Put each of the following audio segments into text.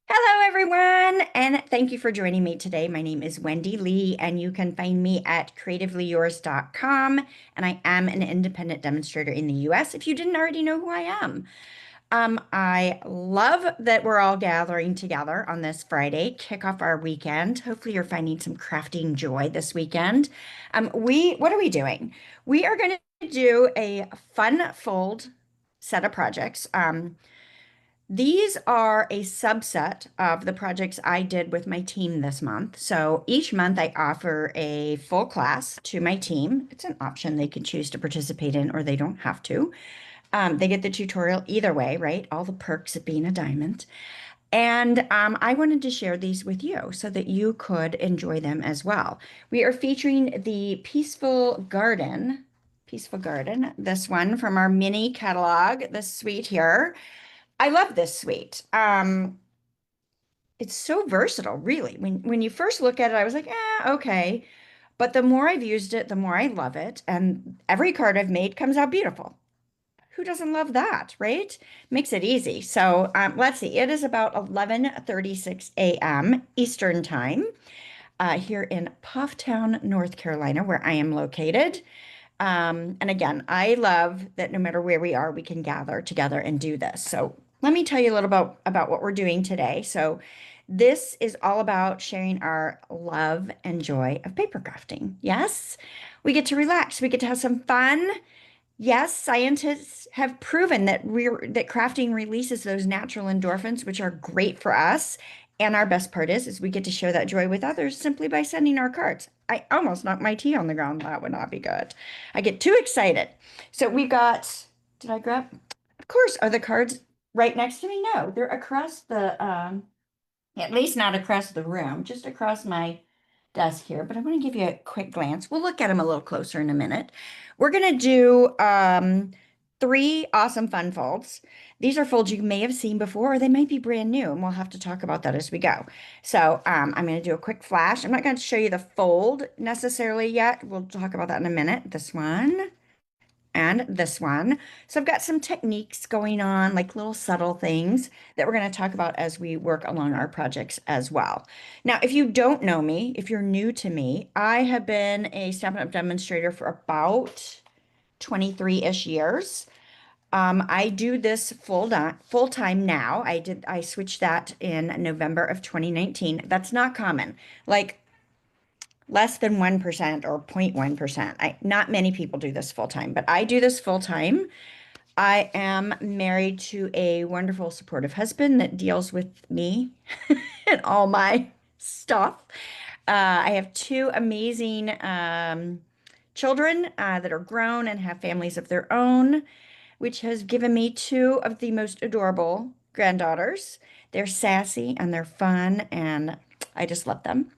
Hello, everyone, and thank you for joining me today. My name is Wendy Lee, and you can find me at CreativeLeeYours.com. And I am an independent demonstrator in the US, if you didn't already know who I am. I love that we're all gathering together on this Friday, kick off our weekend. Hopefully, you're finding some crafting joy this weekend. What are we doing? We are going to do a fun fold set of projects. These are a subset of the projects I did with my team this month. So each month I offer a full class to my team. It's an option they can choose to participate in, or they don't have to. They get the tutorial either way, right? All the perks of being a diamond. And I wanted to share these with you so that you could enjoy them as well. We are featuring the Peaceful Garden, this one from our mini catalog, this suite here. I love this suite. It's so versatile, really. When you first look at it, I was like, okay. But the more I've used it, the more I love it. And every card I've made comes out beautiful. Who doesn't love that, right? Makes it easy. So let's see. It is about 11:36 a.m. Eastern Time here in Pufftown, North Carolina, where I am located. And again, I love that no matter where we are, we can gather together and do this. So let me tell you a little about what we're doing today. So this is all about sharing our love and joy of paper crafting. Yes, we get to relax. We get to have some fun. Yes, scientists have proven that crafting releases those natural endorphins, which are great for us. And our best part is we get to share that joy with others simply by sending our cards. I almost knocked my tea on the ground. That would not be good. I get too excited. So we've got, did I grab? Of course, are the cards right next to me? No, they're across at least not across the room, just across my desk here. But I want to give you a quick glance. We'll look at them a little closer in a minute. We're going to do three awesome fun folds. These are folds you may have seen before, or they might be brand new, and we'll have to talk about that as we go. So I'm going to do a quick flash. I'm not going to show you the fold necessarily yet. We'll talk about that in a minute. This one and this one. So I've got some techniques going on, like little subtle things that we're going to talk about as we work along our projects as well. Now, if you don't know me, if you're new to me, I have been a Stampin' Up! Demonstrator for about 23-ish years. I do this full time now. I switched that in November of 2019. That's not common. Like less than 1% or 0.1%. Not many people do this full time, but I do this full time. I am married to a wonderful, supportive husband that deals with me and all my stuff. I have two amazing children that are grown and have families of their own, which has given me two of the most adorable granddaughters. They're sassy and they're fun, and I just love them.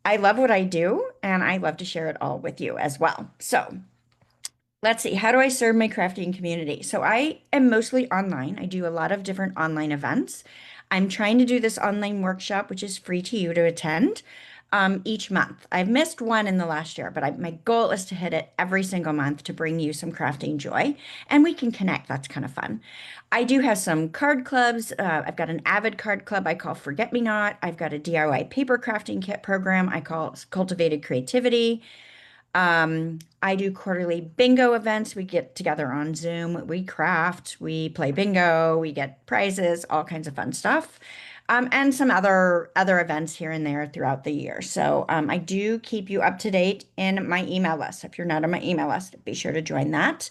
I love what I do, and I love to share it all with you as well. So let's see, how do I serve my crafting community? So I am mostly online. I do a lot of different online events. I'm trying to do this online workshop, which is free to you to attend each month. I've missed one in the last year, but my goal is to hit it every single month to bring you some crafting joy, and we can connect. That's kind of fun. I do have some card clubs. I've got an avid card club I call Forget Me Not. I've got a DIY paper crafting kit program I call Cultivated Creativity. I do quarterly bingo events. We get together on Zoom, we craft, we play bingo, we get prizes, all kinds of fun stuff. And some other events here and there throughout the year. So I do keep you up to date in my email list. If you're not on my email list, be sure to join that.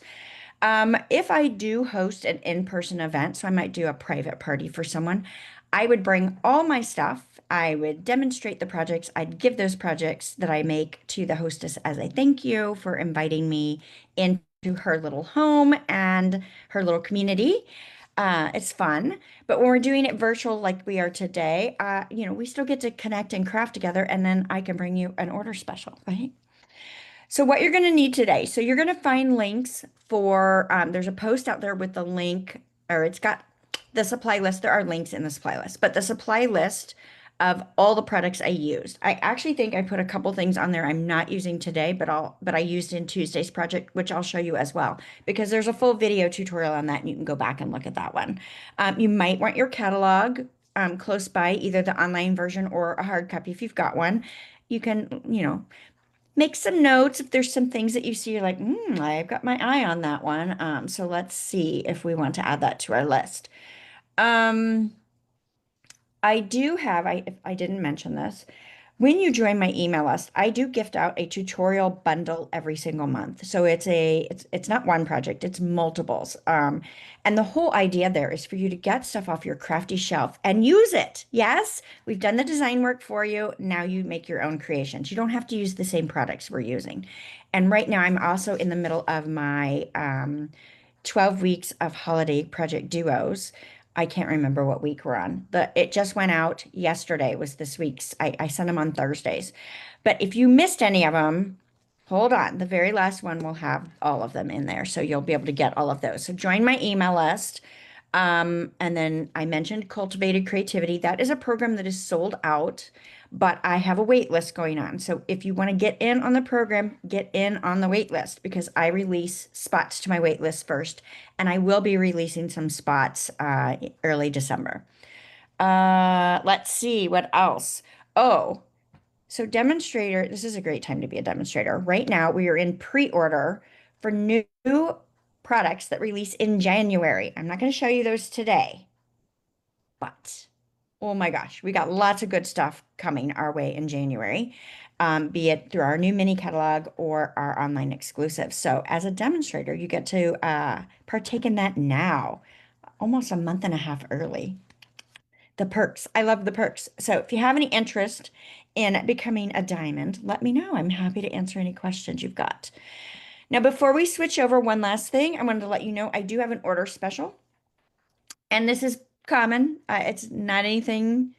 If I do host an in-person event, so I might do a private party for someone, I would bring all my stuff. I would demonstrate the projects. I'd give those projects that I make to the hostess as a thank you for inviting me into her little home and her little community. It's fun, but when we're doing it virtual like we are today, we still get to connect and craft together, and then I can bring you an order special, right? So what you're going to need today, so you're going to find links for, there's a post out there with the link, or it's got the supply list. There are links in the supply list, but the supply list of all the products I used. I actually think I put a couple things on there I'm not using today, but I used in Tuesday's project, which I'll show you as well, because there's a full video tutorial on that and you can go back and look at that one. You might want your catalog close by, either the online version or a hard copy if you've got one. You can, make some notes if there's some things that you see, you're like, I've got my eye on that one. So let's see if we want to add that to our list. Um, I do have, if I didn't mention this, when you join my email list, I do gift out a tutorial bundle every single month. So it's not one project, it's multiples. And the whole idea there is for you to get stuff off your crafty shelf and use it. Yes, we've done the design work for you. Now you make your own creations. You don't have to use the same products we're using. And right now I'm also in the middle of my 12 weeks of holiday project duos. I can't remember what week we're on. It just went out yesterday, was this week's. I sent them on Thursdays. But if you missed any of them, hold on. The very last one will have all of them in there. So you'll be able to get all of those. So join my email list. And then I mentioned Cultivated Creativity. That is a program that is sold out, but I have a wait list going on. So if you want to get in on the program, get in on the wait list because I release spots to my wait list first, and I will be releasing some spots early December. Let's see what else. Oh, so demonstrator, this is a great time to be a demonstrator. Right now, we are in pre-order for new products that release in January. I'm not going to show you those today, but oh my gosh, we got lots of good stuff coming our way in January, be it through our new mini catalog or our online exclusive. So as a demonstrator, you get to partake in that now, almost a month and a half early. The perks. I love the perks. So if you have any interest in becoming a diamond, let me know. I'm happy to answer any questions you've got. Now, before we switch over, one last thing, I wanted to let you know I do have an order special, and this is common. It's not anything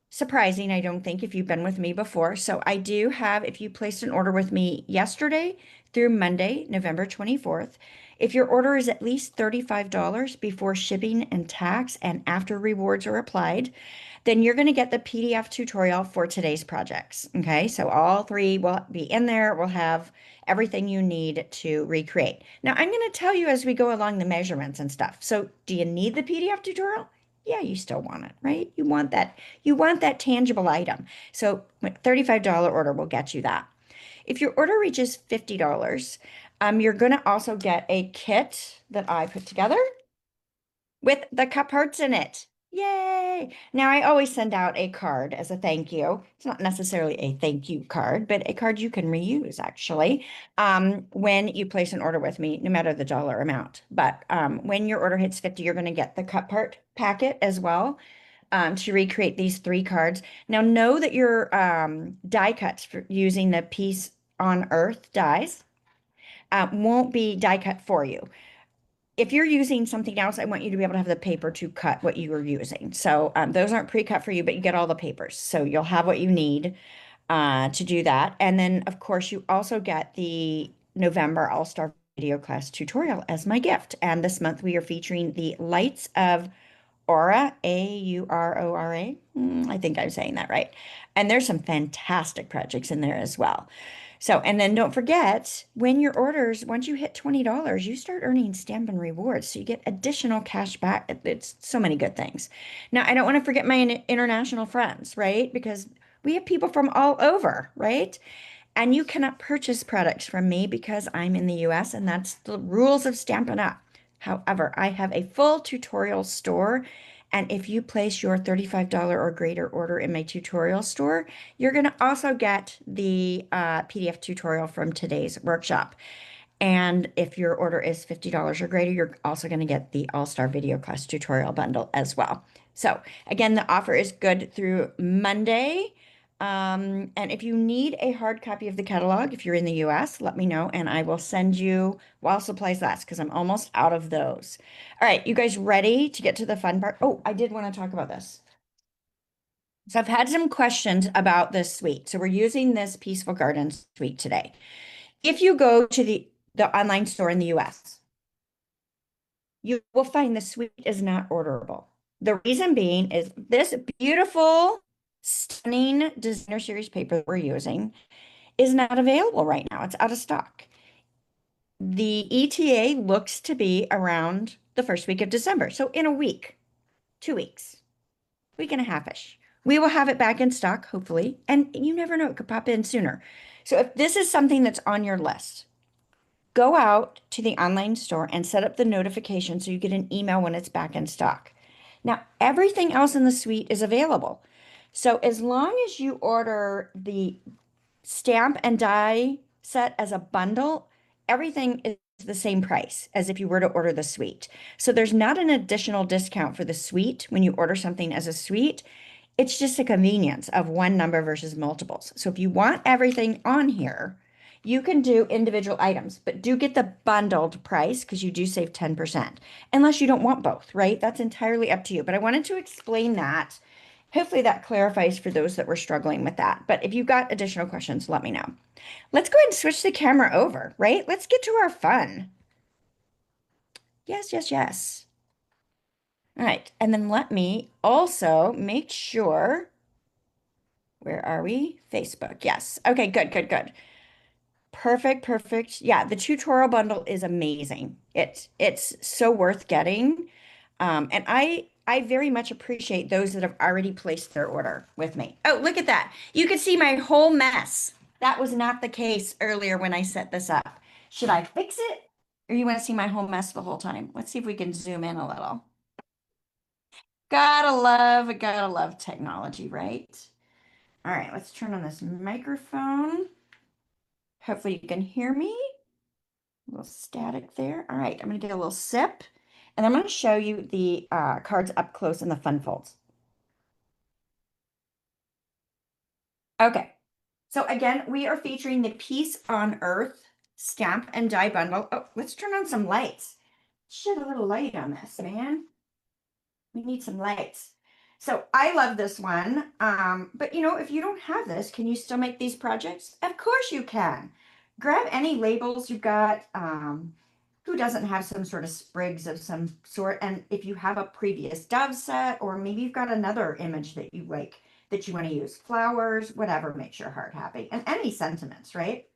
surprising, I don't think, if you've been with me before. So I do have, if you placed an order with me yesterday through Monday, November 24th, if your order is at least $35 before shipping and tax and after rewards are applied, then you're going to get the PDF tutorial for today's projects. Okay, so all three will be in there. We'll have everything you need to recreate. Now, I'm going to tell you as we go along the measurements and stuff. So, do you need the PDF tutorial? Yeah, you still want it, right? You want that tangible item. So, $35 order will get you that. If your order reaches $50, you're going to also get a kit that I put together with the cup hearts in it. Yay! Now, I always send out a card as a thank you. It's not necessarily a thank you card, but a card you can reuse actually, when you place an order with me, no matter the dollar amount. But when your order hits 50, you're going to get the cup heart packet as well, to recreate these three cards. Now, know that your die cuts for using the Peace on Earth dies won't be die cut for you. If you're using something else, I want you to be able to have the paper to cut what you are using. So those aren't pre-cut for you, but you get all the papers. So you'll have what you need to do that. And then, of course, you also get the November All-Star Video Class tutorial as my gift. And this month we are featuring the Lights of Aura, Aurora. I think I'm saying that right. And there's some fantastic projects in there as well. So, and then don't forget, when your orders, once you hit $20, you start earning Stampin' Rewards. So you get additional cash back. It's so many good things. Now, I don't want to forget my international friends, right? Because we have people from all over, right? And you cannot purchase products from me because I'm in the US and that's the rules of Stampin' Up. However, I have a full tutorial store. And if you place your $35 or greater order in my tutorial store, you're going to also get the PDF tutorial from today's workshop. And if your order is $50 or greater, you're also going to get the All-Star Video Class tutorial bundle as well. So again, the offer is good through Monday. And if you need a hard copy of the catalog, if you're in the US, let me know and I will send you while supplies last because I'm almost out of those. All right, you guys ready to get to the fun part? Oh, I did want to talk about this. So I've had some questions about this suite. So we're using this Peaceful Garden suite today. If you go to the online store in the US, you will find the suite is not orderable. The reason being is this beautiful, stunning designer series paper that we're using is not available right now. It's out of stock. The ETA looks to be around the first week of December. So in a week, 2 weeks. week and a half-ish. We will have it back in stock, hopefully, and you never know, it could pop in sooner. So if this is something that's on your list, go out to the online store and set up the notification so you get an email when it's back in stock. Now, everything else in the suite is available. So as long as you order the stamp and die set as a bundle, everything is the same price as if you were to order the suite. So there's not an additional discount for the suite when you order something as a suite. It's just a convenience of one number versus multiples. So if you want everything on here, you can do individual items, but do get the bundled price because you do save 10%, unless you don't want both, right? That's entirely up to you. But I wanted to explain that. Hopefully that clarifies for those that were struggling with that. But if you've got additional questions, let me know. Let's go ahead and switch the camera over, right? Let's get to our fun. Yes, yes, yes. All right. And then let me also make sure, where are we? Facebook. Yes. Okay, good, good, good. Perfect, perfect. Yeah, the tutorial bundle is amazing. It's so worth getting. And I very much appreciate those that have already placed their order with me. Oh, look at that. You can see my whole mess. That was not the case earlier when I set this up. Should I fix it? Or you want to see my whole mess the whole time? Let's see if we can zoom in a little. Gotta love technology, right? All right, let's turn on this microphone. Hopefully you can hear me. A little static there. All right, I'm going to get a little sip, and I'm going to show you the cards up close in the fun folds. Okay, so again, we are featuring the Peace on Earth stamp and die bundle. Oh, let's turn on some lights. Shed a little light on this, man. We need some lights. So I love this one. But if you don't have this, can you still make these projects? Of course you can. Grab any labels you've got. Who doesn't have some sort of sprigs of some sort? And if you have a previous dove set, or maybe you've got another image that you like that you want to use, flowers, whatever makes your heart happy, and any sentiments, right?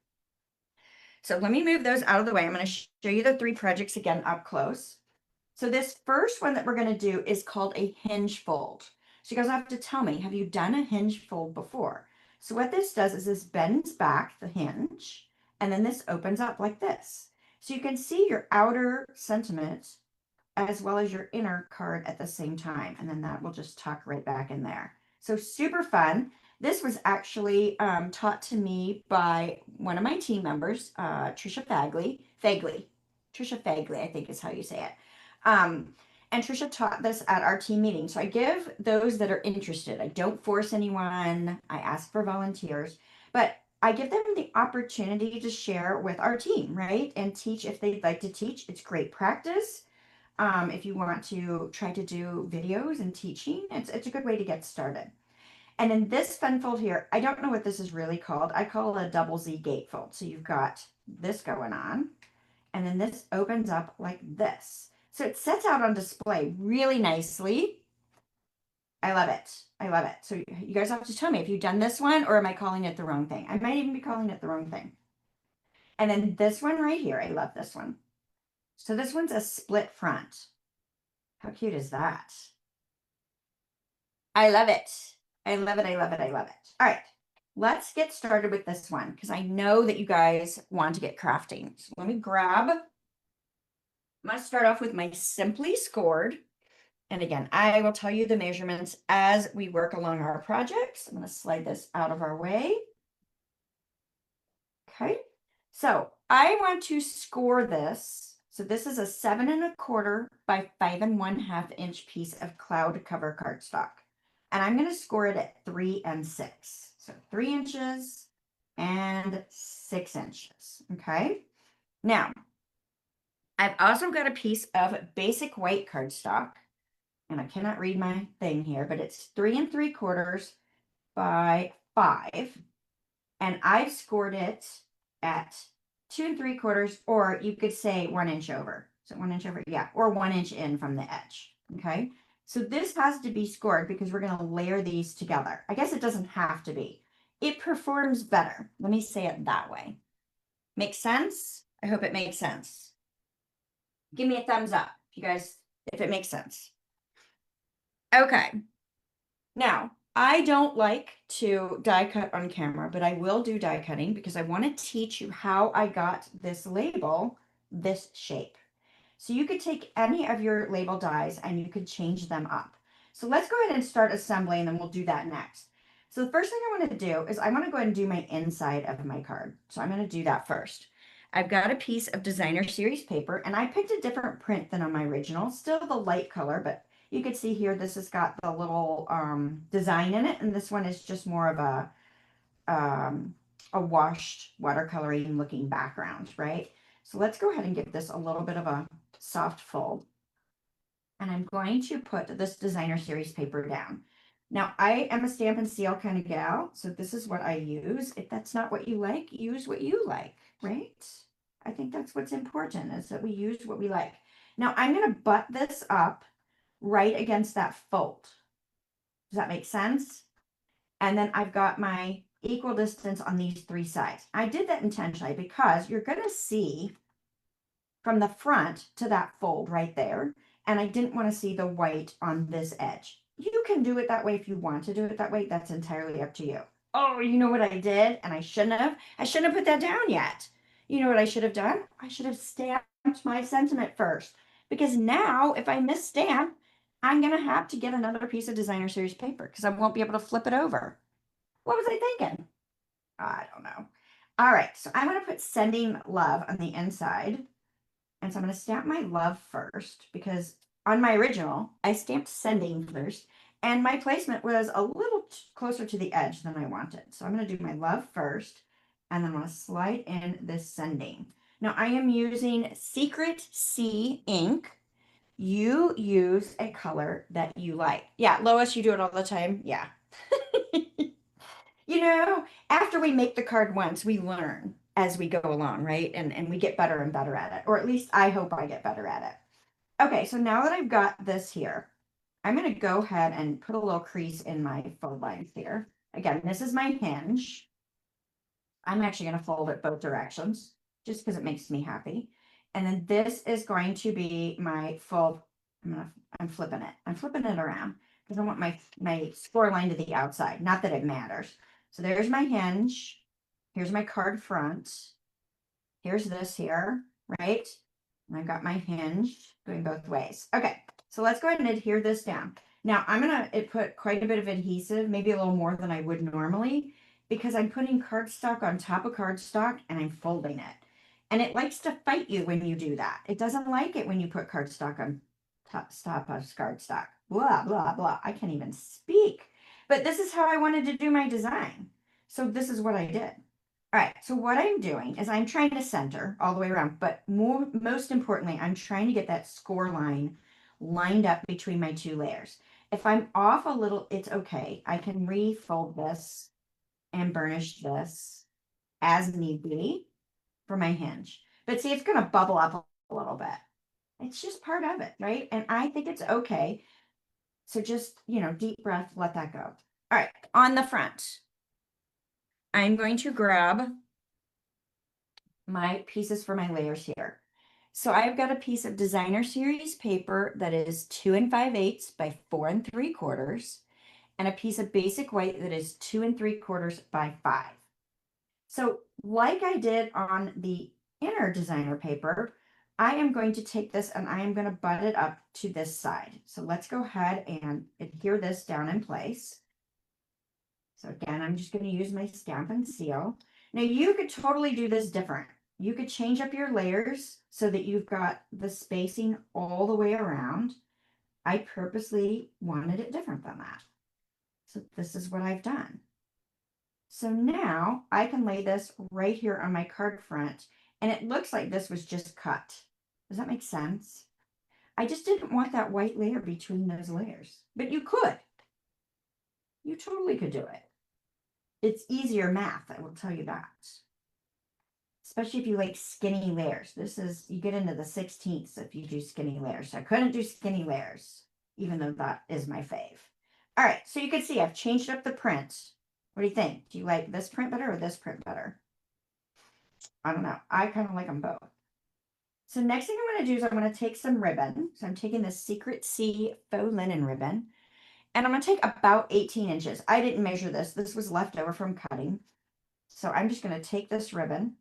So let me move those out of the way. I'm going to show you the three projects again up close. So this first one that we're going to do is called a hinge fold. So you guys have to tell me, have you done a hinge fold before? So what this does is this bends back the hinge, and then this opens up like this. So you can see your outer sentiment as well as your inner card at the same time. And then that will just tuck right back in there. So super fun. This was actually taught to me by one of my team members, Trisha Fagley. Trisha Fagley, I think is how you say it. And Trisha taught this at our team meeting. So I give those that are interested. I don't force anyone. I ask for volunteers, but I give them the opportunity to share with our team, right? And teach if they'd like to teach. It's great practice. If you want to try to do videos and teaching, it's a good way to get started. And in this fun fold here, I don't know what this is really called. I call it a double Z gatefold. So you've got this going on, and then this opens up like this. So it sets out on display really nicely. I love it. I love it. So you guys have to tell me if you've done this one, or am I calling it the wrong thing? I might even be calling it the wrong thing. And then this one right here, I love this one. So this one's a split front. How cute is that? I love it. I love it. I love it. I love it. All right. Let's get started with this one because I know that you guys want to get crafting. So let me grab. I'm going to start off with my Simply Scored. And again, I will tell you the measurements as we work along our projects. I'm going to slide this out of our way. Okay. So I want to score this. So this is a 7¼ by 5½ inch piece of cloud cover cardstock. And I'm going to score it at 3 and 6. So 3 inches and 6 inches. Okay. Now, I've also got a piece of basic white cardstock. And I cannot read my thing here, but it's 3 3/4 by 5. And I've scored it at 2 3/4, or you could say 1 inch over. So 1 inch over, yeah, or 1 inch in from the edge. Okay. So this has to be scored because we're going to layer these together. I guess it doesn't have to be. It performs better. Let me say it that way. Makes sense? I hope it makes sense. Give me a thumbs up if you guys, if it makes sense. Okay. Now, I don't like to die cut on camera, but I will do die cutting because I want to teach you how I got this label this shape. So you could take any of your label dies and you could change them up. So let's go ahead and start assembling and then we'll do that next. So the first thing I want to do is I want to go ahead and do my inside of my card. So I'm going to do that first. I've got a piece of designer series paper and I picked a different print than on my original, still the light color, but you can see here this has got the little design in it, and this one is just more of a washed watercoloring looking background, right? So let's go ahead and give this a little bit of a soft fold. And I'm going to put this designer series paper down. Now, I am a stamp and seal kind of gal, so this is what I use. If that's not what you like, use what you like, right? I think that's what's important, is that we use what we like. Now, I'm going to butt this up right against that fold. Does that make sense? And then I've got my equal distance on these three sides. I did that intentionally because you're going to see from the front to that fold right there. And I didn't want to see the white on this edge. You can do it that way if you want to do it that way. That's entirely up to you. Oh, you know what I did? And I shouldn't have. I shouldn't have put that down yet. You know what I should have done? I should have stamped my sentiment first. Because now, if I miss stamp, I'm going to have to get another piece of designer series paper because I won't be able to flip it over. What was I thinking? I don't know. All right, so I'm going to put sending love on the inside. And so I'm going to stamp my love first because on my original, I stamped sending first. And my placement was a little closer to the edge than I wanted. So I'm going to do my love first. And then I'm going to slide in this sending. Now I am using Secret C ink. You use a color that you like. Yeah, Lois, you do it all the time. Yeah. You know, after we make the card once, we learn as we go along, right? And we get better and better at it. Or at least I hope I get better at it. Okay, so now that I've got this here, I'm going to go ahead and put a little crease in my fold lines here. Again, this is my hinge. I'm actually going to fold it both directions just because it makes me happy. And then this is going to be my fold. I'm flipping it. I'm flipping it around because I want my score line to the outside. Not that it matters. So there's my hinge. Here's my card front. Here's this here, right? And I've got my hinge going both ways. Okay, so let's go ahead and adhere this down. Now I'm gonna put quite a bit of adhesive, maybe a little more than I would normally, because I'm putting cardstock on top of cardstock and I'm folding it. And it likes to fight you when you do that. It doesn't like it when you put cardstock on top of cardstock. Blah, blah, blah. I can't even speak. But this is how I wanted to do my design. So this is what I did. All right, so what I'm doing is I'm trying to center all the way around, but most importantly, I'm trying to get that score line lined up between my two layers. If I'm off a little, it's okay. I can refold this and burnish this as need be for my hinge. But see, it's going to bubble up a little bit. It's just part of it, right? And I think it's okay. So just, deep breath, let that go. All right, on the front, I'm going to grab my pieces for my layers here. So I've got a piece of designer series paper that is 2 5/8 by 4 3/4, and a piece of basic white that is 2 3/4 by 5. So like I did on the inner designer paper, I am going to take this and I am going to butt it up to this side. So let's go ahead and adhere this down in place. So again, I'm just going to use my stamp and seal. Now you could totally do this different. You could change up your layers so that you've got the spacing all the way around. I purposely wanted it different than that. So this is what I've done. So now I can lay this right here on my card front, and it looks like this was just cut. Does that make sense? I just didn't want that white layer between those layers, but you could. You totally could do it. It's easier math, I will tell you that. Especially if you like skinny layers. You get into the 16ths if you do skinny layers. So I couldn't do skinny layers, even though that is my fave. All right, so you can see I've changed up the print. What do you think? Do you like this print better or this print better? I don't know. I kind of like them both. So next thing I'm going to do is I'm going to take some ribbon. So I'm taking this Secret C faux linen ribbon. And I'm going to take about 18 inches. I didn't measure this. This was left over from cutting. So I'm just going to take this ribbon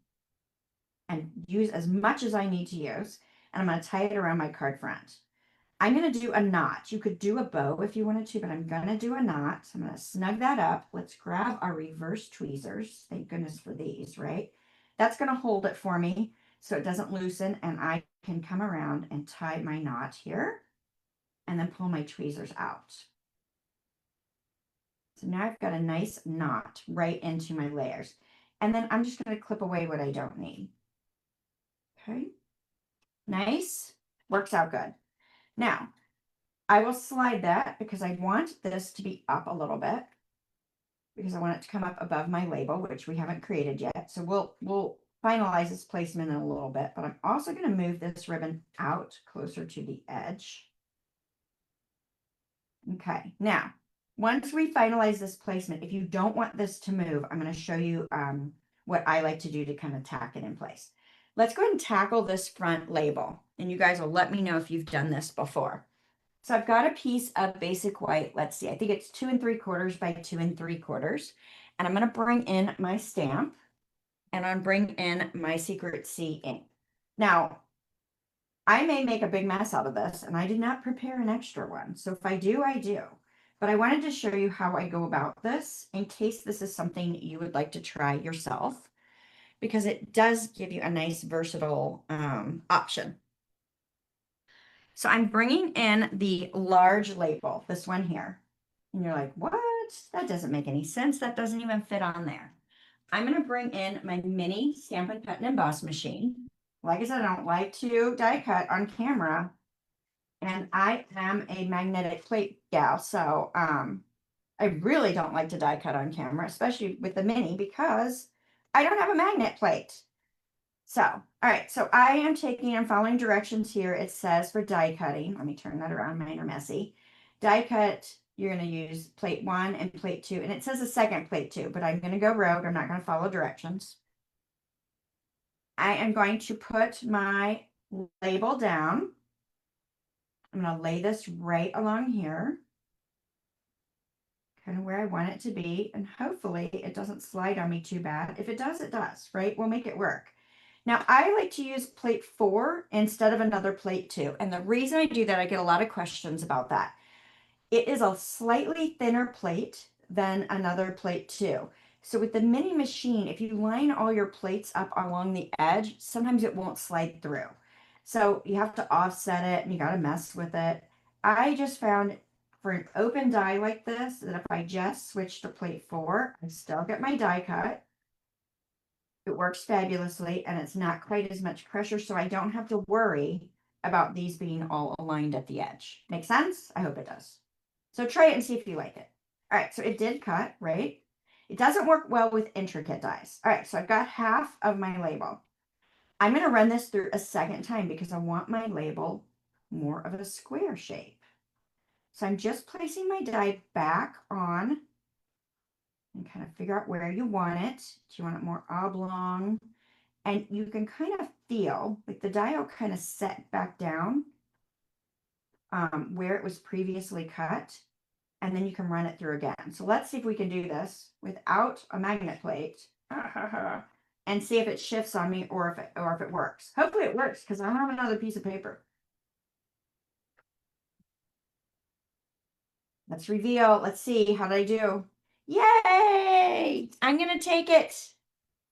and use as much as I need to use. And I'm going to tie it around my card front. I'm going to do a knot. You could do a bow if you wanted to, but I'm going to do a knot. So I'm going to snug that up. Let's grab our reverse tweezers. Thank goodness for these, right? That's going to hold it for me so it doesn't loosen, and I can come around and tie my knot here and then pull my tweezers out. So now I've got a nice knot right into my layers. And then I'm just going to clip away what I don't need. Okay. Nice. Works out good. Now, I will slide that because I want this to be up a little bit because I want it to come up above my label, which we haven't created yet. So we'll finalize this placement in a little bit, but I'm also going to move this ribbon out closer to the edge. Okay. Now, once we finalize this placement, if you don't want this to move, I'm going to show you what I like to do to kind of tack it in place. Let's go ahead and tackle this front label, and you guys will let me know if you've done this before. So I've got a piece of basic white. Let's see, I think it's 2 3/4 by 2 3/4. And I'm going to bring in my stamp, and I'm bring in my Secret C ink. Now, I may make a big mess out of this, and I did not prepare an extra one. So if I do, I do. But I wanted to show you how I go about this in case this is something you would like to try yourself, because it does give you a nice versatile option. So I'm bringing in the large label, this one here. And you're like, what? That doesn't make any sense. That doesn't even fit on there. I'm going to bring in my mini Stampin' Cut and Emboss machine. Like I said, I don't like to die cut on camera. And I am a magnetic plate gal. So I really don't like to die cut on camera, especially with the mini, because I don't have a magnet plate. So, all right, so I'm following directions here. It says for die cutting, let me turn that around, mine are messy. Die cut, you're going to use plate 1 and plate 2, and it says a second plate 2, but I'm going to go rogue. I'm not going to follow directions. I am going to put my label down. I'm going to lay this right along here, kind of where I want it to be, and hopefully it doesn't slide on me too bad. If it does, it does, right? We'll make it work. Now, I like to use plate 4 instead of another plate 2. And the reason I do that, I get a lot of questions about that. It is a slightly thinner plate than another plate 2. So with the mini machine, if you line all your plates up along the edge, sometimes it won't slide through. So you have to offset it and you got to mess with it. I just found for an open die like this, that if I just switch to plate 4, I still get my die cut. It works fabulously, and it's not quite as much pressure, so I don't have to worry about these being all aligned at the edge. Make sense? I hope it does. So try it and see if you like it. All right, so it did cut, right? It doesn't work well with intricate dies. All right, so I've got half of my label. I'm going to run this through a second time because I want my label more of a square shape. So I'm just placing my die back on and kind of figure out where you want it. Do you want it more oblong? And you can kind of feel like the die will kind of set back down where it was previously cut, and then you can run it through again. So let's see if we can do this without a magnet plate and see if it shifts on me or if it works. Hopefully it works because I don't have another piece of paper. Let's reveal. Let's see. How did I do? Yay! I'm going to take it.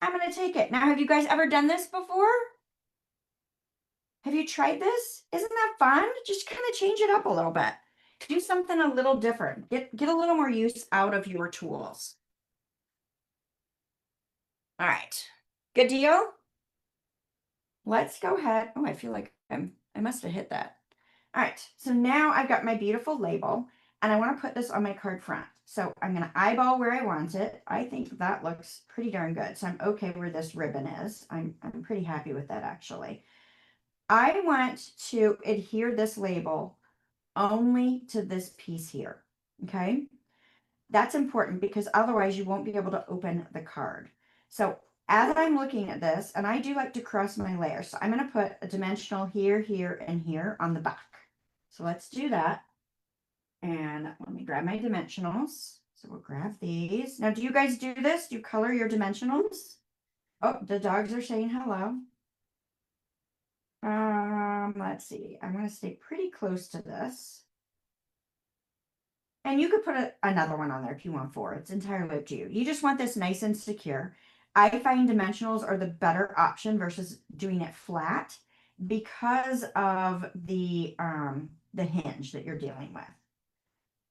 I'm going to take it. Now, have you guys ever done this before? Have you tried this? Isn't that fun? Just kind of change it up a little bit. Do something a little different. Get a little more use out of your tools. All right. Good deal? Let's go ahead. Oh, I feel like I must have hit that. All right. So now I've got my beautiful label, and I want to put this on my card front. So I'm going to eyeball where I want it. I think that looks pretty darn good. So I'm okay where this ribbon is. I'm pretty happy with that, actually. I want to adhere this label only to this piece here, okay? That's important because otherwise you won't be able to open the card. So as I'm looking at this, and I do like to cross my layers, so I'm going to put a dimensional here, here, and here on the back. So let's do that. And let me grab my dimensionals. So we'll grab these. Now, do you guys do this? Do you color your dimensionals? Oh, the dogs are saying hello. Let's see. I'm going to stay pretty close to this. And you could put another one on there if you want four. It's entirely up to you. You just want this nice and secure. I find dimensionals are the better option versus doing it flat because of the hinge that you're dealing with.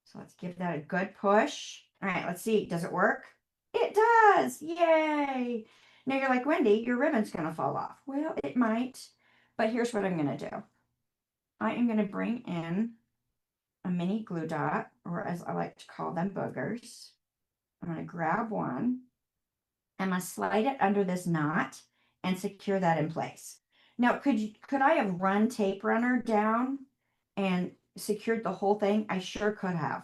So let's give that a good push. All right, let's see. Does it work? It does. Yay. Now you're like, Wendy, your ribbon's going to fall off. Well, it might, but here's what I'm going to do. I am going to bring in a mini glue dot, or as I like to call them, boogers. I'm going to grab one. I'm going to slide it under this knot and secure that in place. Now, could I have run tape runner down and secured the whole thing? I sure could have.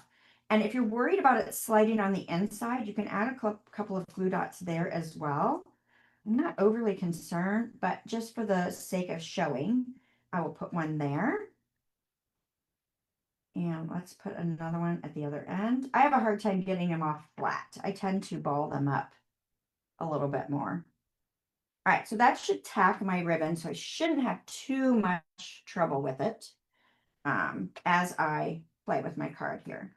And if you're worried about it sliding on the inside, you can add a couple of glue dots there as well. I'm not overly concerned, but just for the sake of showing, I will put one there. And let's put another one at the other end. I have a hard time getting them off flat. I tend to ball them up a little bit more. All right, so that should tack my ribbon, so I shouldn't have too much trouble with it as I play with my card here.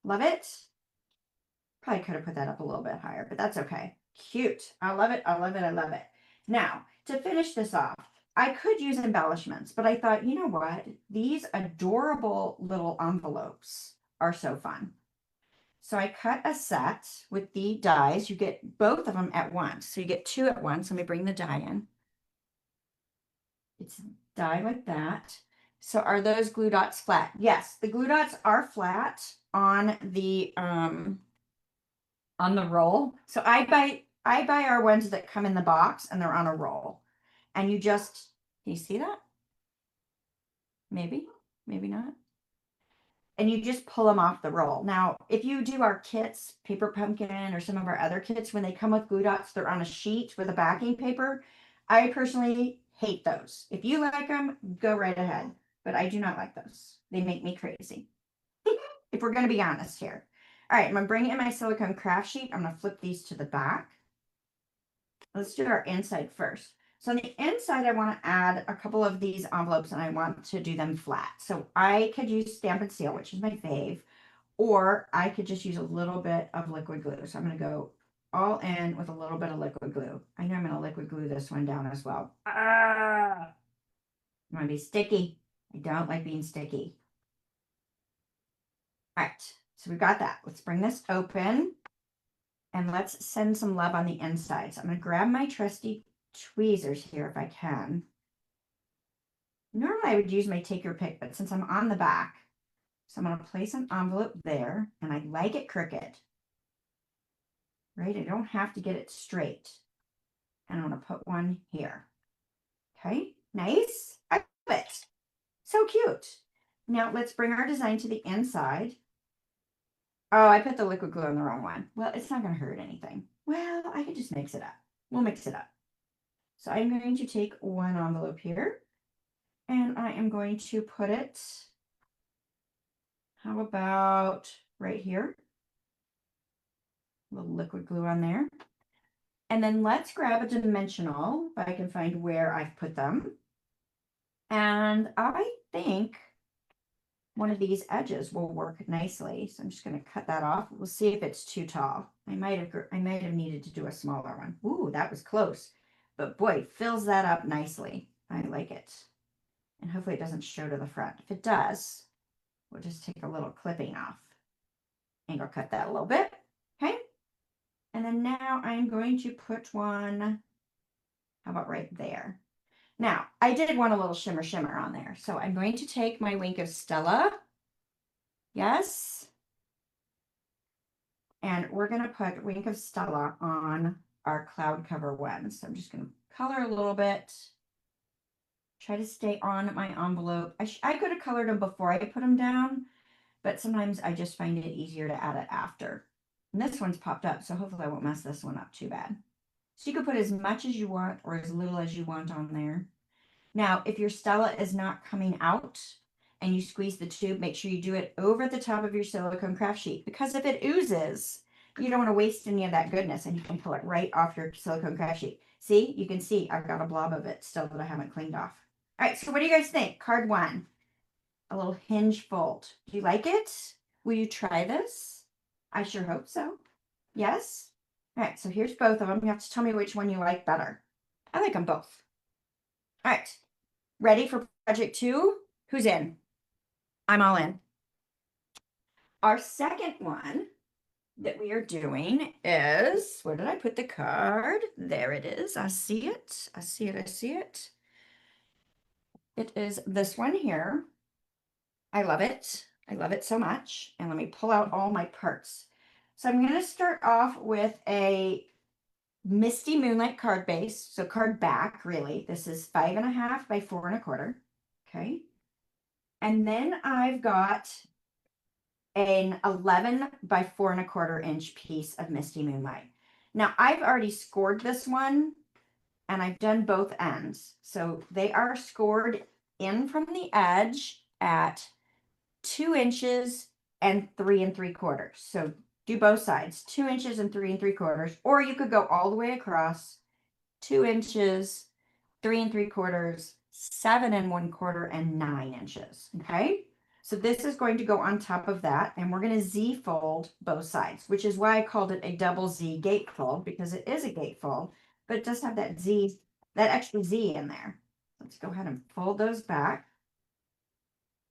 Love it. Probably could have put that up a little bit higher, but that's okay. Cute. I love it. I love it. I love it. Now, to finish this off, I could use embellishments, but I thought, you know what? These adorable little envelopes are so fun. So I cut a set with the dies. You get both of them at once. So you get two at once. Let me bring the die in. It's die like that. So are those glue dots flat? Yes, the glue dots are flat on the roll. So I buy our ones that come in the box and they're on a roll. And you just, can you see that? Maybe, maybe not. And you just pull them off the roll. Now, if you do our kits, Paper Pumpkin or some of our other kits, when they come with glue dots, they're on a sheet with a backing paper. I personally hate those. If you like them, go right ahead. But I do not like those. They make me crazy. If we're going to be honest here. All right, I'm going to bring in my silicone craft sheet. I'm going to flip these to the back. Let's do our inside first. So on the inside, I want to add a couple of these envelopes and I want to do them flat. So I could use Stampin' Seal, which is my fave, or I could just use a little bit of liquid glue. So I'm going to go all in with a little bit of liquid glue. I know I'm going to liquid glue this one down as well. I'm going to be sticky. I don't like being sticky. All right, so we've got that. Let's bring this open and let's send some love on the inside. So I'm going to grab my trusty tweezers here if I can. Normally I would use my take your pick, but since I'm on the back, so I'm going to place an envelope there, and I like it crooked. Right? I don't have to get it straight. And I'm going to put one here. Okay, nice. I love it. So cute. Now let's bring our design to the inside. Oh, I put the liquid glue on the wrong one. Well, it's not going to hurt anything. Well, I could just mix it up. We'll mix it up. So I'm going to take one envelope here, and I am going to put it, how about right here? A little liquid glue on there. And then let's grab a dimensional, if I can find where I've put them. And I think one of these edges will work nicely. So I'm just going to cut that off. We'll see if it's too tall. I might have needed to do a smaller one. Ooh, that was close. But boy, fills that up nicely. I like it. And hopefully it doesn't show to the front. If it does, we'll just take a little clipping off. And go cut that a little bit. Okay. And then now I'm going to put one, how about right there? Now, I did want a little shimmer shimmer on there. So I'm going to take my Wink of Stella. Yes. And we're going to put Wink of Stella on our cloud cover one. So I'm just going to color a little bit. Try to stay on my envelope. I could have colored them before I put them down, but sometimes I just find it easier to add it after. And this one's popped up, so hopefully I won't mess this one up too bad. So you can put as much as you want or as little as you want on there. Now, if your Stella is not coming out, and you squeeze the tube, make sure you do it over the top of your silicone craft sheet, because if it oozes, you don't want to waste any of that goodness, and you can pull it right off your silicone craft sheet. See, you can see I've got a blob of it still that I haven't cleaned off. All right, so what do you guys think? Card 1, a little hinge fold. Do you like it? Will you try this? I sure hope so. Yes? All right, so here's both of them. You have to tell me which one you like better. I like them both. All right, ready for project 2? Who's in? I'm all in. Our second one that we are doing is, where did I put the card? There it is. I see it. I see it. I see it. It is this one here. I love it. I love it so much. And let me pull out all my parts. So I'm going to start off with a Misty Moonlight card base. So card back, really. This is 5.5 by 4.25. Okay. And then I've got an 11 by 4.25 inch piece of Misty Moonlight. Now I've already scored this one and I've done both ends. So they are scored in from the edge at 2 inches and 3 3/4. So do both sides, 2 inches and 3 3/4, or you could go all the way across 2 inches, 3 3/4, 7 1/4, and 9 inches. Okay. So this is going to go on top of that, and we're going to Z fold both sides, which is why I called it a double Z gatefold, because it is a gatefold, but it does have that Z, that extra Z in there. Let's go ahead and fold those back.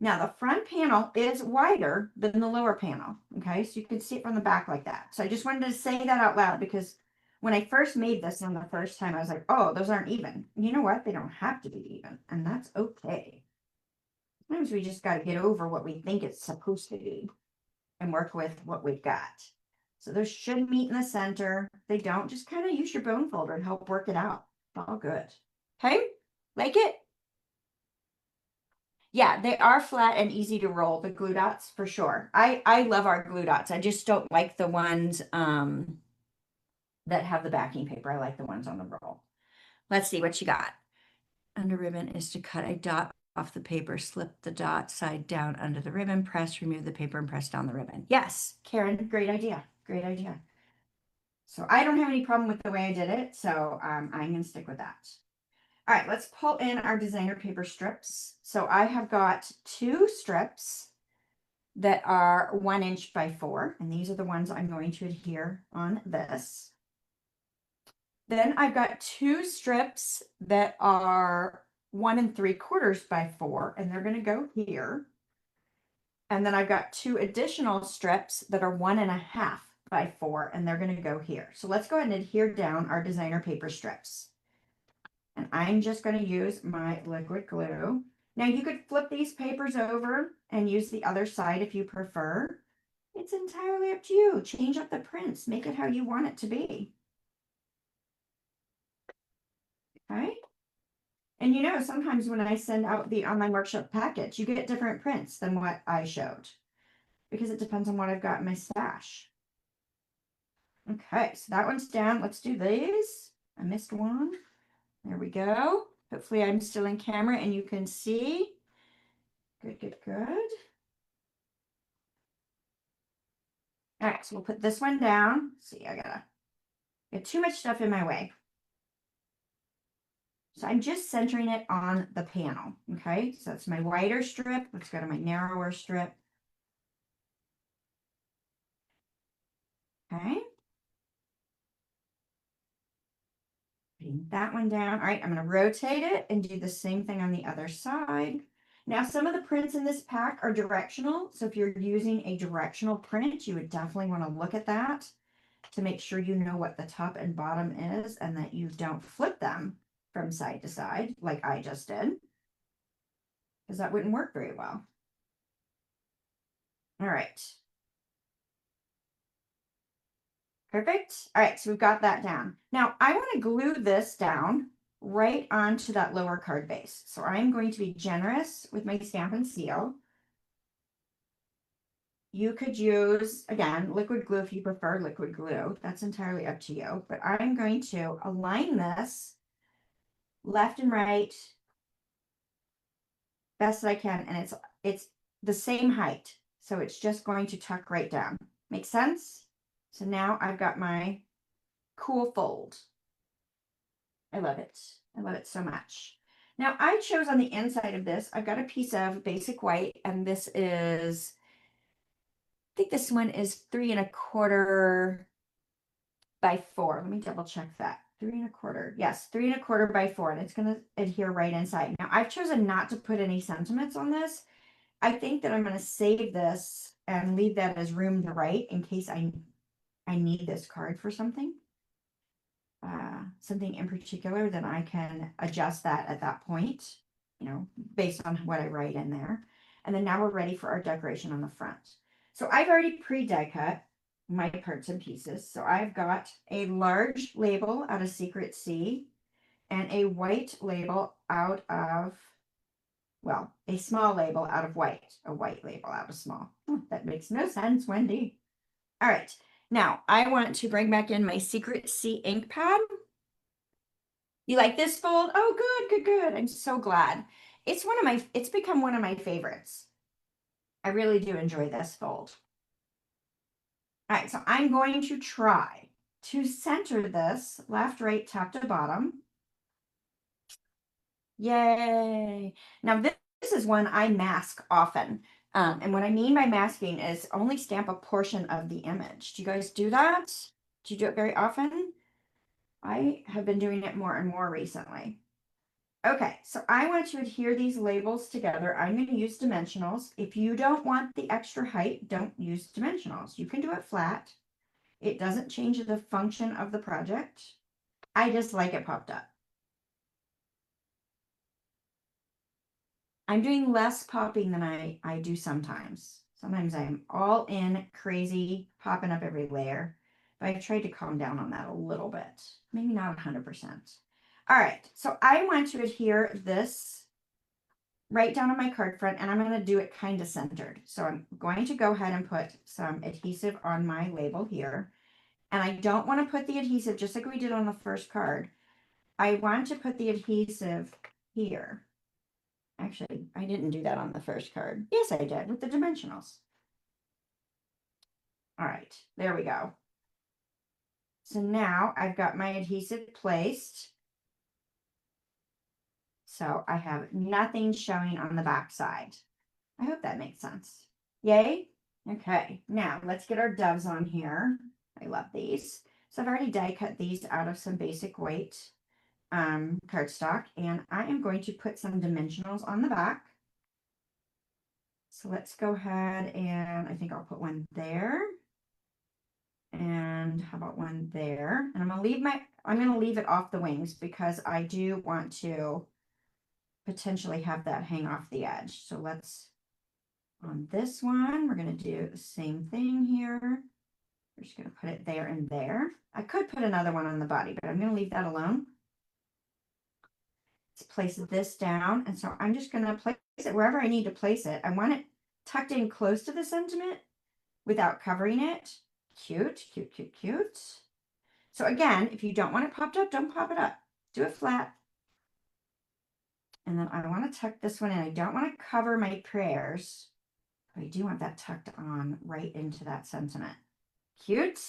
Now the front panel is wider than the lower panel. Okay, so you can see it from the back like that. So I just wanted to say that out loud, because when I first made this one the first time, I was like, oh, those aren't even. You know what? They don't have to be even, and that's okay. Sometimes we just got to get over what we think it's supposed to be and work with what we've got. So those should meet in the center. If they don't, just kind of use your bone folder and help work it out. It's all good. Okay, like it? Yeah, they are flat and easy to roll, the glue dots, for sure. I love our glue dots. I just don't like the ones that have the backing paper. I like the ones on the roll. Let's see what you got. Under ribbon is to cut a dot off the paper, slip the dot side down under the ribbon, press, remove the paper, and press down the ribbon. Yes, Karen, great idea. Great idea. So I don't have any problem with the way I did it, so I'm going to stick with that. All right, let's pull in our designer paper strips. So I have got 2 strips that are 1 inch by 4, and these are the ones I'm going to adhere on this. Then I've got 2 strips that are 1 3/4 by 4, and they're going to go here. And then I've got 2 additional strips that are 1.5 by 4, and they're going to go here. So let's go ahead and adhere down our designer paper strips. And I'm just going to use my liquid glue. Now you could flip these papers over and use the other side if you prefer. It's entirely up to you. Change up the prints. Make it how you want it to be. Okay. And you know, sometimes when I send out the online workshop package, you get different prints than what I showed, because it depends on what I've got in my stash. Okay, so that one's down. Let's do these. I missed one. There we go. Hopefully I'm still in camera and you can see. Good, good, good. All right, so we'll put this one down. See, I gotta get too much stuff in my way. So I'm just centering it on the panel. Okay, so that's my wider strip. Let's go to my narrower strip. Okay. Putting that one down. All right, I'm going to rotate it and do the same thing on the other side. Now, some of the prints in this pack are directional. So if you're using a directional print, you would definitely want to look at that to make sure you know what the top and bottom is and that you don't flip them from side to side like I just did, because that wouldn't work very well. All right. Perfect. All right, so we've got that down. Now I want to glue this down right onto that lower card base. So I'm going to be generous with my Stampin' Seal. You could use, again, liquid glue if you prefer liquid glue. That's entirely up to you. But I'm going to align this left and right best that I can. And it's it's the same height. So it's just going to tuck right down. Make sense? So now I've got my cool fold. I love it. I love it so much. Now I chose on the inside of this, I've got a piece of basic white, and this is, I think this one is 3¼ by 4. Let me double check that. 3¼ Yes, 3¼ by 4, and it's going to adhere right inside. Now I've chosen not to put any sentiments on this. I think that I'm going to save this and leave that as room to write in case I need this card for something. Something in particular, then I can adjust that at that point, based on what I write in there. And then now we're ready for our decoration on the front. So I've already pre-die cut my parts and pieces. So I've got a large label out of Secret Sea and a white label out of, well, a small label out of white, a white label out of small. That makes no sense, Wendy. All right, now I want to bring back in my Secret Sea ink pad. You like this fold? Oh, good, good, good. I'm so glad. It's become one of my favorites. I really do enjoy this fold. All right, so I'm going to try to center this left, right, top to bottom. Yay. Now this is one I mask often. And what I mean by masking is only stamp a portion of the image. Do you guys do that? Do you do it very often? I have been doing it more and more recently. Okay, so I want to adhere these labels together. I'm going to use dimensionals. If you don't want the extra height, don't use dimensionals. You can do it flat. It doesn't change the function of the project. I just like it popped up. I'm doing less popping than I do sometimes. Sometimes I'm all in crazy, popping up every layer. But I've tried to calm down on that a little bit. Maybe not 100%. All right, so I want to adhere this right down on my card front, and I'm going to do it kind of centered. So I'm going to go ahead and put some adhesive on my label here. And I don't want to put the adhesive just like we did on the first card. I want to put the adhesive here. Actually, I didn't do that on the first card. Yes, I did with the dimensionals. All right, there we go. So now I've got my adhesive placed. So I have nothing showing on the back side. I hope that makes sense. Yay? Okay, now let's get our doves on here. I love these. So I've already die cut these out of some basic white cardstock, and I am going to put some dimensionals on the back. So let's go ahead and I think I'll put one there. And how about one there? And I'm gonna leave it off the wings because I do want to potentially have that hang off the edge. So let's, on this one, we're gonna do the same thing here. We're just gonna put it there and there. I could put another one on the body, but I'm gonna leave that alone. Let's place this down. And so I'm just gonna place it wherever I need to place it. I want it tucked in close to the sentiment without covering it. Cute, cute, cute, cute. So again, if you don't want it popped up, don't pop it up. Do it flat. And then I want to tuck this one in. I don't want to cover my prayers, but I do want that tucked on right into that sentiment. Cute.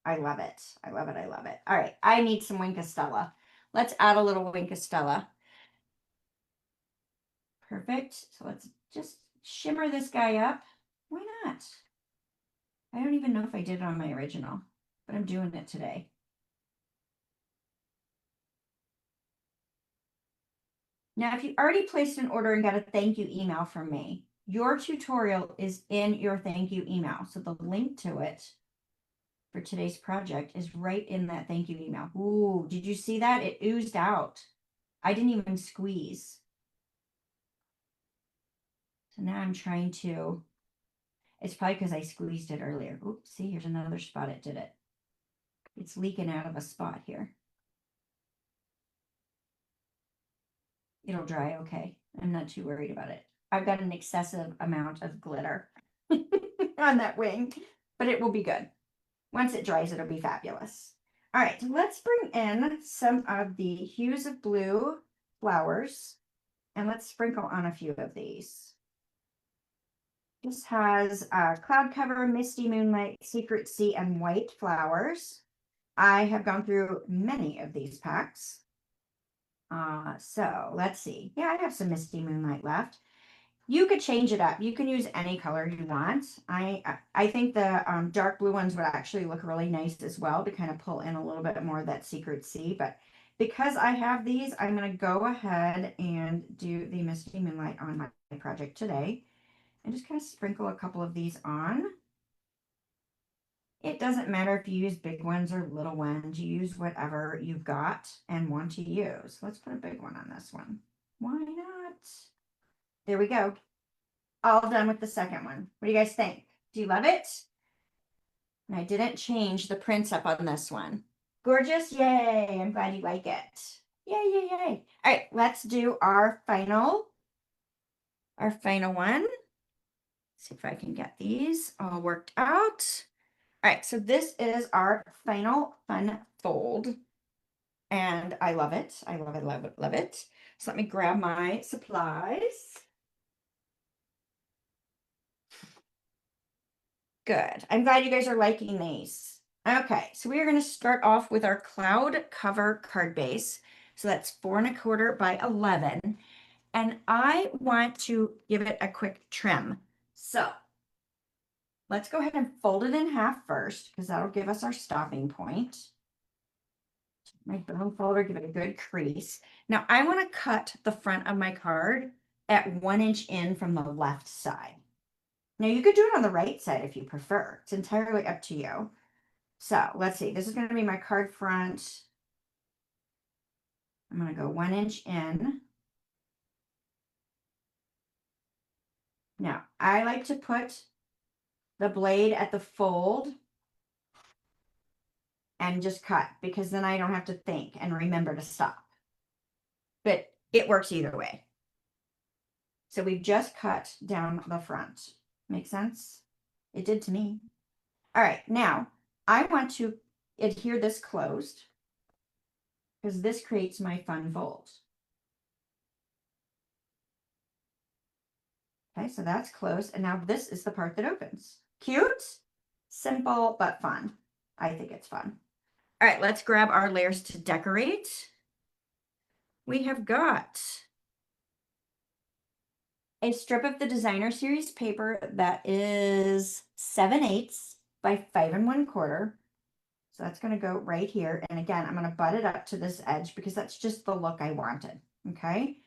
I love it. I love it. I love it. All right. I need some Wink of Stella. Let's add a little Wink of Stella. Perfect. So let's just shimmer this guy up. Why not? I don't even know if I did it on my original, but I'm doing it today. Now, if you already placed an order and got a thank you email from me, your tutorial is in your thank you email. So the link to it for today's project is right in that thank you email. Ooh, did you see that? It oozed out. I didn't even squeeze. So now I'm trying to, it's probably because I squeezed it earlier. Oops, see, here's another spot it did it. It's leaking out of a spot here. It'll dry okay. I'm not too worried about it. I've got an excessive amount of glitter on that wing, but it will be good. Once it dries, it'll be fabulous. All right, let's bring in some of the hues of blue flowers, and let's sprinkle on a few of these. This has cloud cover, misty moonlight, secret sea, and white flowers. I have gone through many of these packs. So let's see. Yeah, I have some misty moonlight left. You could change it up. You can use any color you want. I think the dark blue ones would actually look really nice as well to kind of pull in a little bit more of that secret sea. But because I have these, I'm going to go ahead and do the Misty Moonlight on my project today. And just kind of sprinkle a couple of these on. It doesn't matter if you use big ones or little ones. You use whatever you've got and want to use. Let's put a big one on this one. Why not? There we go. All done with the second one. What do you guys think? Do you love it? And I didn't change the prints up on this one. Gorgeous? Yay. I'm glad you like it. Yay, yay, yay. All right, let's do our final one. See if I can get these all worked out. All right, so this is our final fun fold. And I love it. I love it, love it, love it. So let me grab my supplies. Good. I'm glad you guys are liking these. Okay, so we are going to start off with our cloud cover card base. So that's 4¼ by 11. And I want to give it a quick trim. So let's go ahead and fold it in half first, because that'll give us our stopping point. My bone folder, give it a good crease. Now I want to cut the front of my card at 1 inch in from the left side. Now you could do it on the right side if you prefer. It's entirely up to you. So let's see, this is going to be my card front. I'm going to go 1 inch in. Now I like to put the blade at the fold and just cut, because then I don't have to think and remember to stop. But it works either way. So we've just cut down the front. Make sense? It did to me. All right, now I want to adhere this closed, because this creates my fun fold. Okay, so that's closed. And now this is the part that opens. Cute, simple, but fun. I think it's fun. All right, let's grab our layers to decorate. We have got a strip of the designer series paper that is 7/8 by 5¼ So that's going to go right here. And again, I'm going to butt it up to this edge because that's just the look I wanted. Okay.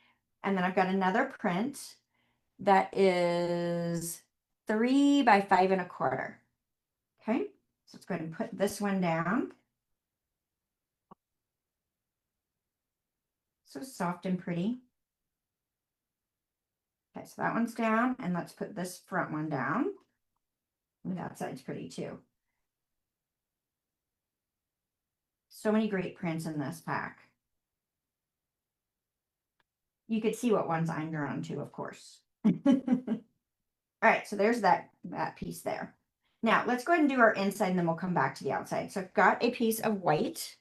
And then I've got another print that is 3 by 5¼ Okay. So let's go ahead and put this one down. So soft and pretty. Okay, so that one's down, and let's put this front one down. Ooh, that side's pretty too. So many great prints in this pack. You could see what ones I'm drawn to, of course. All right, so there's that piece there. Now let's go ahead and do our inside, and then we'll come back to the outside. So I've got a piece of white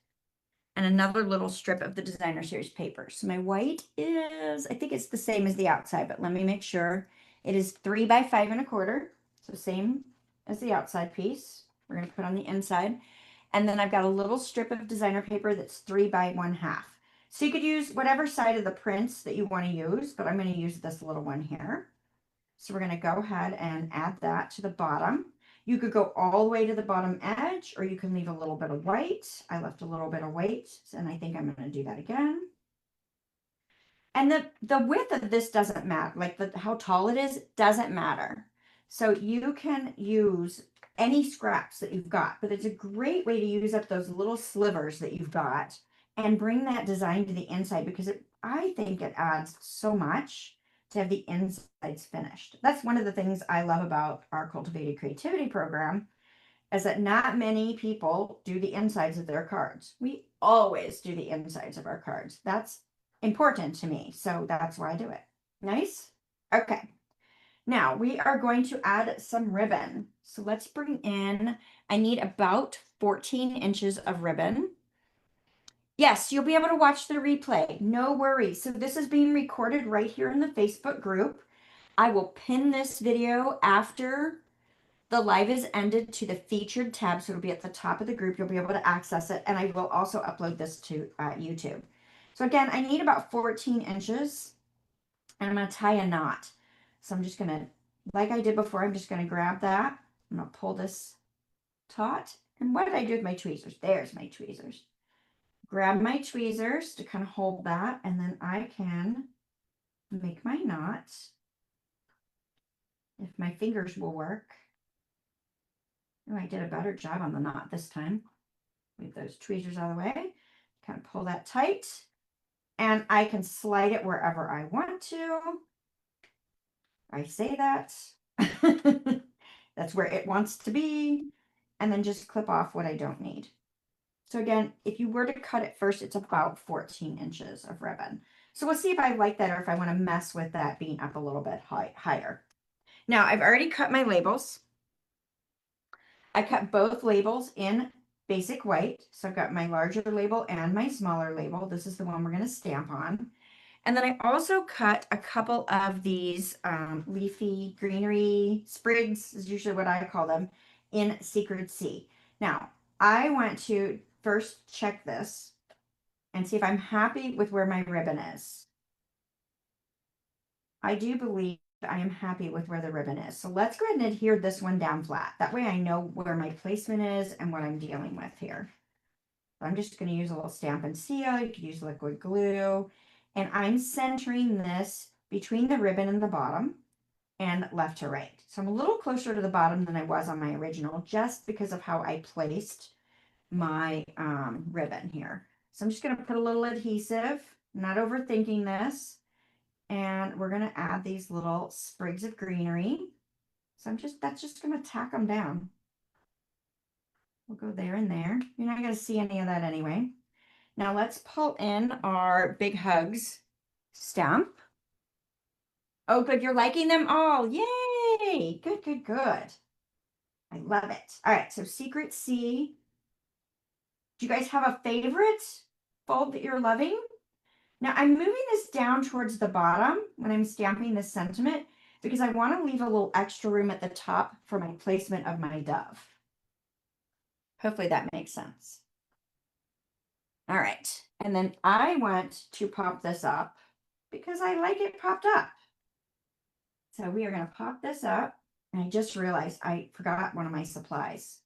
and another little strip of the designer series paper. So my white is, I think it's the same as the outside, but let me make sure. It is 3 by 5¼ So same as the outside piece. We're going to put on the inside. And then I've got a little strip of designer paper that's 3 by 1/2. So you could use whatever side of the prints that you want to use, but I'm going to use this little one here. So we're going to go ahead and add that to the bottom. You could go all the way to the bottom edge, or you can leave a little bit of white. I left a little bit of white, and I think I'm going to do that again. And the width of this doesn't matter, like how tall it is doesn't matter. So you can use any scraps that you've got, but it's a great way to use up those little slivers that you've got and bring that design to the inside, because I think it adds so much to have the insides finished. That's one of the things I love about our Cultivated Creativity program, is that not many people do the insides of their cards. We always do the insides of our cards. That's important to me, so that's why I do it. Nice? Okay. Now we are going to add some ribbon. So let's bring in, I need about 14 inches of ribbon. Yes, you'll be able to watch the replay. No worries. So this is being recorded right here in the Facebook group. I will pin this video after the live is ended to the featured tab, so it'll be at the top of the group. You'll be able to access it, and I will also upload this to YouTube. So again, I need about 14 inches, and I'm going to tie a knot. So I'm just going to, like I did before, I'm just going to grab that. I'm going to pull this taut. And what did I do with my tweezers? There's my tweezers. Grab my tweezers to kind of hold that, and then I can make my knot if my fingers will work. Oh, I did a better job on the knot this time. Move those tweezers out of the way. Kind of pull that tight. And I can slide it wherever I want to. I say that. That's where it wants to be. And then just clip off what I don't need. So again, if you were to cut it first, it's about 14 inches of ribbon. So we'll see if I like that or if I want to mess with that being up a little bit higher. Now I've already cut my labels. I cut both labels in basic white. So I've got my larger label and my smaller label. This is the one we're going to stamp on. And then I also cut a couple of these leafy greenery sprigs, is usually what I call them, in Secret C. Now, I want to first check this and see if I'm happy with where my ribbon is. I do believe I am happy with where the ribbon is. So let's go ahead and adhere this one down flat. That way I know where my placement is and what I'm dealing with here. So I'm just going to use a little Stampin' Seal. You could use liquid glue. And I'm centering this between the ribbon and the bottom and left to right. So I'm a little closer to the bottom than I was on my original just because of how I placed my ribbon here. So I'm just going to put a little adhesive, not overthinking this. And we're going to add these little sprigs of greenery. So that's just going to tack them down. We'll go there and there. You're not going to see any of that anyway. Now let's pull in our Big Hugs stamp. Oh, good. You're liking them all. Yay. Good, good, good. I love it. All right. So Secret C. Do you guys have a favorite fold that you're loving? Now I'm moving this down towards the bottom when I'm stamping this sentiment because I want to leave a little extra room at the top for my placement of my dove. Hopefully that makes sense. All right. And then I want to pop this up because I like it popped up. So we are going to pop this up. And I just realized I forgot one of my supplies.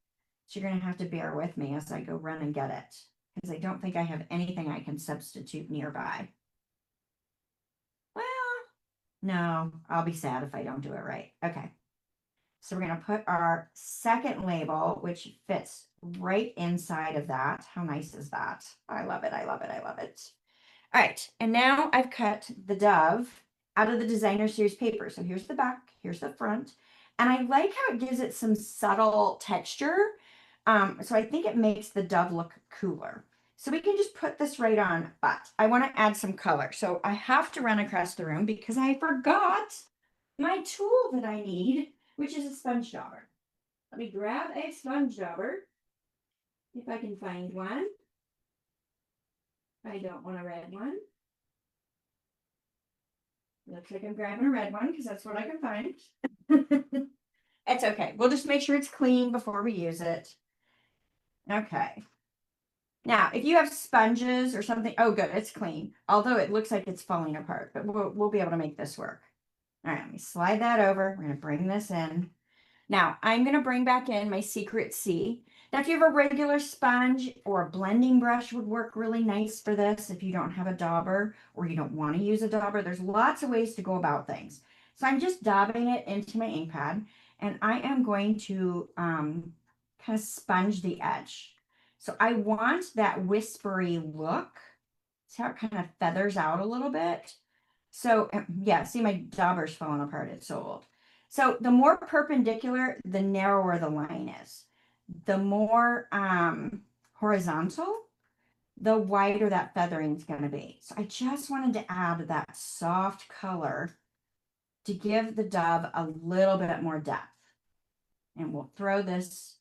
So you're going to have to bear with me as I go run and get it. Because I don't think I have anything I can substitute nearby. Well, no, I'll be sad if I don't do it right. Okay. So we're going to put our second label, which fits right inside of that. How nice is that? I love it. I love it. I love it. All right. And now I've cut the dove out of the designer series paper. So here's the back, here's the front. And I like how it gives it some subtle texture. So I think it makes the dove look cooler. So we can just put this right on, but I want to add some color. So I have to run across the room because I forgot my tool that I need, which is a sponge dauber. Let me grab a sponge dauber, if I can find one. I don't want a red one. Looks like I'm grabbing a red one because that's what I can find. It's okay. We'll just make sure it's clean before we use it. Okay. Now, if you have sponges or something, oh, good, it's clean. Although it looks like it's falling apart, but we'll be able to make this work. All right, let me slide that over. We're going to bring this in. Now, I'm going to bring back in my Secret C. Now, if you have a regular sponge or a blending brush would work really nice for this if you don't have a dauber or you don't want to use a dauber. There's lots of ways to go about things. So I'm just dabbing it into my ink pad, and I am going to kind of sponge the edge. So I want that whispery look. See how it kind of feathers out a little bit? So yeah, see my dauber's falling apart. It's so old. So the more perpendicular, the narrower the line is. The more horizontal, the wider that feathering is going to be. So I just wanted to add that soft color to give the dove a little bit more depth. And we'll throw this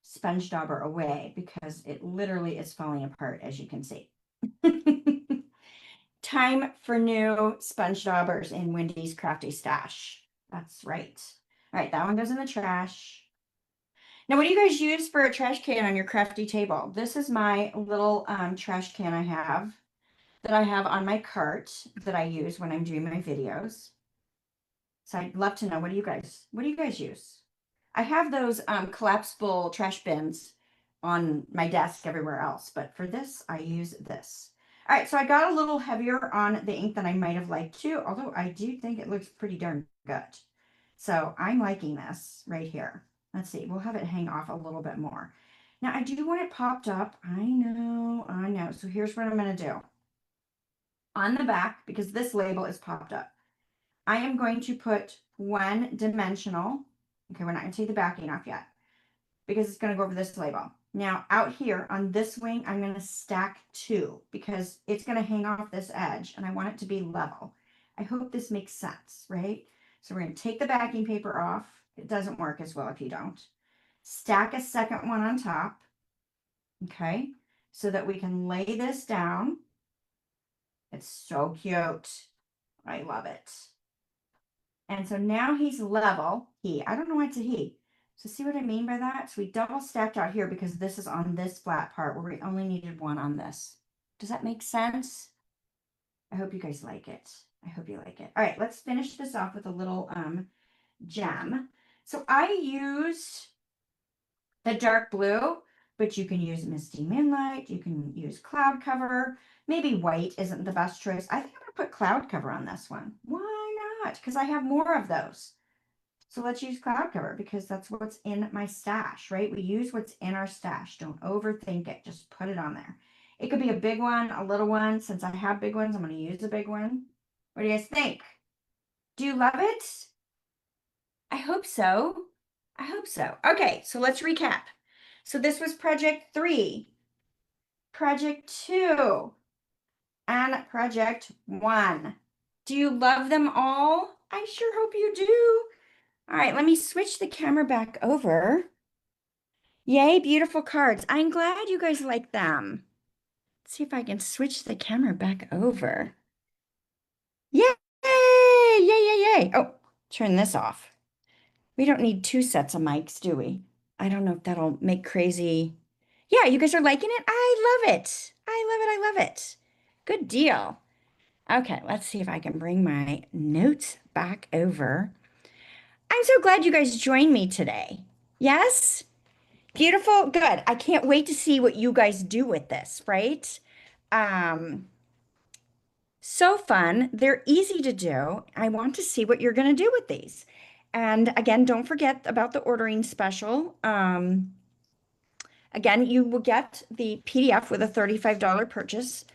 sponge dauber away because it literally is falling apart, as you can see. time for new sponge daubers in Wendy's Crafty Stash. That's right. All right, that one goes in the trash. Now, what do you guys use for a trash can on your crafty table? This is my little trash can that I have on my cart that I use when I'm doing my videos. So I'd love to know, what do you guys use? I have those collapsible trash bins on my desk everywhere else, but for this, I use this. All right, so I got a little heavier on the ink than I might have liked to, although I do think it looks pretty darn good. So I'm liking this right here. Let's see, we'll have it hang off a little bit more. Now I do want it popped up. I know, I know. So here's what I'm gonna do. On the back, because this label is popped up, I am going to put one dimensional. Okay, we're not gonna take the backing off yet because it's gonna go over this label. Now out here on this wing, I'm gonna stack two because it's gonna hang off this edge and I want it to be level. I hope this makes sense, right? So we're gonna take the backing paper off. It doesn't work as well if you don't. Stack a second one on top, okay? So that we can lay this down. It's so cute. I love it. And so now he's level. I don't know why it's a he. So see what I mean by that? So we double stacked out here because this is on this flat part where we only needed one on this. Does that make sense? I hope you guys like it. I hope you like it. All right, let's finish this off with a little gem. So I used the dark blue, but you can use Misty Moonlight. You can use cloud cover. Maybe white isn't the best choice. I think I'm gonna put cloud cover on this one. Why not? Because I have more of those. So let's use cloud cover because that's what's in my stash, right? We use what's in our stash. Don't overthink it. Just put it on there. It could be a big one, a little one. Since I have big ones, I'm going to use a big one. What do you guys think? Do you love it? I hope so. I hope so. Okay, so let's recap. So this was project 3, project 2, and project 1. Do you love them all? I sure hope you do. All right, let me switch the camera back over. Yay, beautiful cards. I'm glad you guys like them. Let's see if I can switch the camera back over. Yay! Yay, yay, yay. Oh, turn this off. We don't need 2 sets of mics, do we? I don't know if that'll make crazy. Yeah, you guys are liking it? I love it. I love it. I love it. Good deal. Okay, let's see if I can bring my notes back over. I'm so glad you guys joined me today. Yes? Beautiful. Good. I can't wait to see what you guys do with this, right? Um, so fun. They're easy to do. I want to see what you're going to do with these. And again, don't forget about the ordering special. Again, you will get the PDF with a $35 purchase,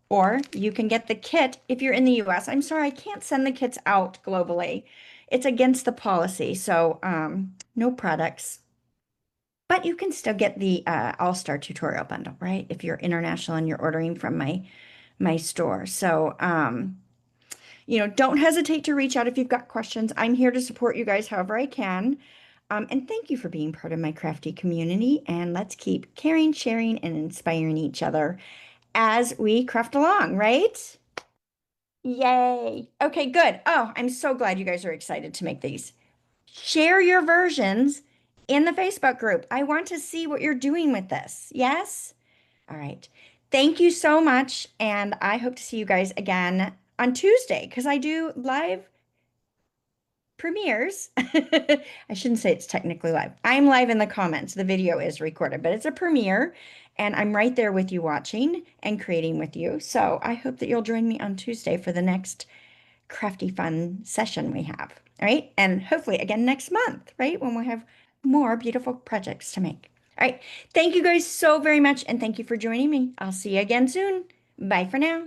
or you can get the kit if you're in the US. I'm sorry, I can't send the kits out globally. It's against the policy, so no products. But you can still get the All-Star tutorial bundle, right? If you're international and you're ordering from my store. So, don't hesitate to reach out if you've got questions. I'm here to support you guys however I can. And thank you for being part of my crafty community. And let's keep caring, sharing, and inspiring each other as we craft along, right? Yay. Okay, good. Oh, I'm so glad you guys are excited to make these. Share your versions in the Facebook group. I want to see what you're doing with this. Yes? All right. Thank you so much. And I hope to see you guys again on Tuesday because I do live premieres. I shouldn't say it's technically live. I'm live in the comments. The video is recorded, but it's a premiere. And I'm right there with you watching and creating with you. So I hope that you'll join me on Tuesday for the next crafty fun session we have. All right. And hopefully again next month, right? When we have more beautiful projects to make. All right. Thank you guys so very much. And thank you for joining me. I'll see you again soon. Bye for now.